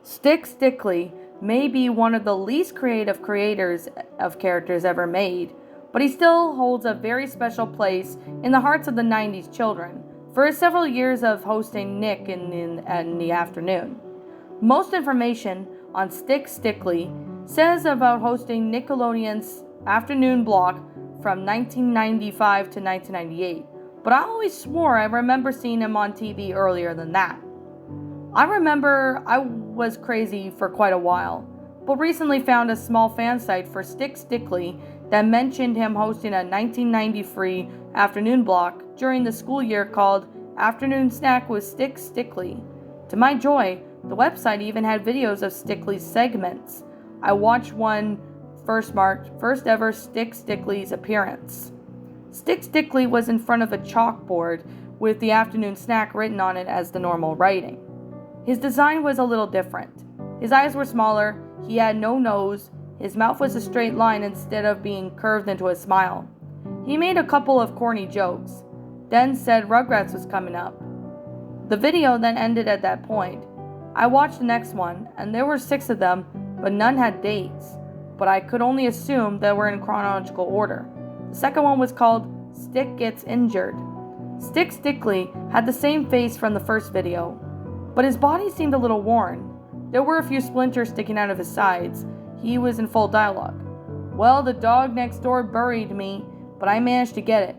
Stick Stickly may be one of the least creative creators of characters ever made, but he still holds a very special place in the hearts of the 90s children for his several years of hosting Nick in the afternoon. Most information on Stick Stickly says about hosting Nickelodeon's afternoon block from 1995 to 1998, but I always swore I remember seeing him on TV earlier than that. I remember I was crazy for quite a while, but recently found a small fan site for Stick Stickly that mentioned him hosting a 1993 afternoon block during the school year called Afternoon Snack with Stick Stickly. To my joy, the website even had videos of Stickly's segments. I watched one marked first ever Stick Stickly's appearance. Stick Stickly was in front of a chalkboard with the afternoon snack written on it as the normal writing. His design was a little different. His eyes were smaller, he had no nose, his mouth was a straight line instead of being curved into a smile. He made a couple of corny jokes, then said Rugrats was coming up. The video then ended at that point. I watched the next one, and there were 6 of them, but none had dates, but I could only assume they were in chronological order. The second one was called Stick Gets Injured. Stick Stickly had the same face from the first video, but his body seemed a little worn. There were a few splinters sticking out of his sides. He was in full dialogue. Well, the dog next door buried me, but I managed to get it.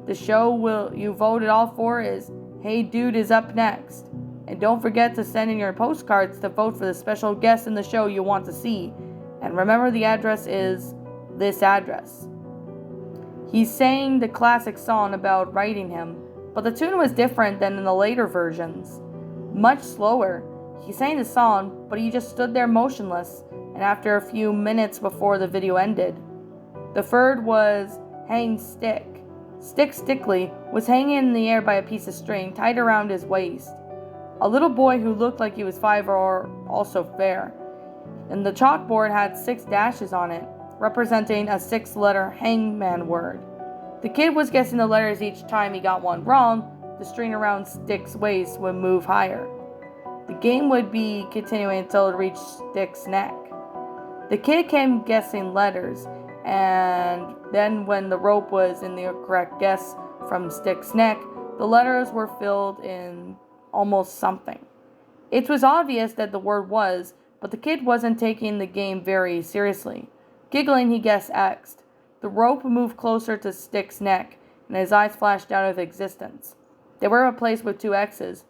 The show you voted all for is Hey Dude is up next. And don't forget to send in your postcards to vote for the special guest in the show you want to see. And remember, the address is this address. He sang the classic song about writing him, but the tune was different than in the later versions. Much slower. He sang the song, but he just stood there motionless, and after a few minutes before the video ended. The third was Hang Stick. Stick Stickly was hanging in the air by a piece of string tied around his waist. A little boy who looked like he was 5 or also fair, and the chalkboard had 6 dashes on it, representing a 6-letter hangman word. The kid was guessing the letters each time he got one wrong. The string around Stick's waist would move higher. The game would be continuing until it reached Stick's neck. The kid kept guessing letters, and then when the rope was in the correct guess from Stick's neck, the letters were filled in almost something. It was obvious that the word was, but the kid wasn't taking the game very seriously. Giggling, he guessed X. The rope moved closer to Stick's neck, and his eyes flashed out of existence. They were replaced with 2 X's,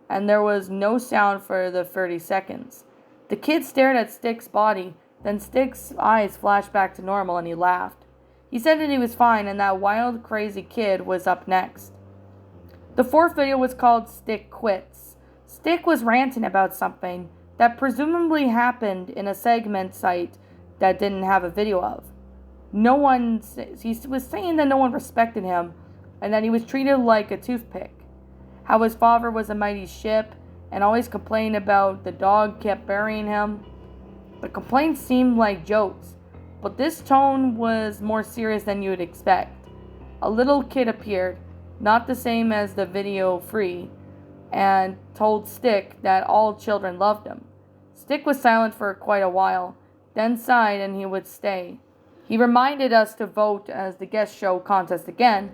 and there was no sound for the 30 seconds. The kid stared at Stick's body, then Stick's eyes flashed back to normal and he laughed. He said that he was fine and that wild, crazy kid was up next. The 4th video was called Stick Quits. Stick was ranting about something that presumably happened in a segment site that didn't have a video of. He was saying that no one respected him and that he was treated like a toothpick. How his father was a mighty ship and always complained about the dog kept burying him. The complaints seemed like jokes, but this tone was more serious than you would expect. A little kid appeared, not the same as the video free, and told Stick that all children loved him. Stick was silent for quite a while, then sighed and he would stay. He reminded us to vote as the guest show contest again,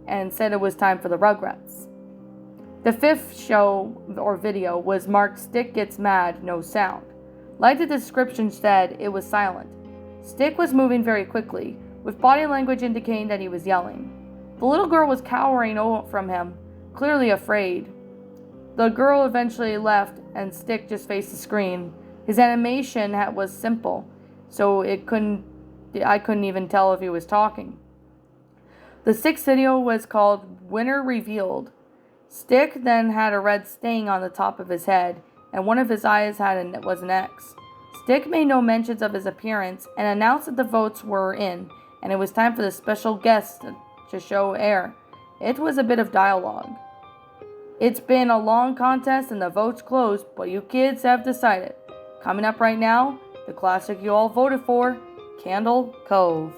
and said it was time for the Rugrats. The 5th show or video was marked Stick Gets Mad, No Sound. Like the description said, it was silent. Stick was moving very quickly, with body language indicating that he was yelling. The little girl was cowering from him, clearly afraid. The girl eventually left, and Stick just faced the screen. His animation was simple, so I couldn't even tell if he was talking. The 6th video was called Winner Revealed. Stick then had a red stain on the top of his head, and one of his eyes was an X. Stick made no mentions of his appearance and announced that the votes were in, and it was time for the special guest to show air. It was a bit of dialogue. It's been a long contest and the votes closed, but you kids have decided. Coming up right now, the classic you all voted for, Candle Cove.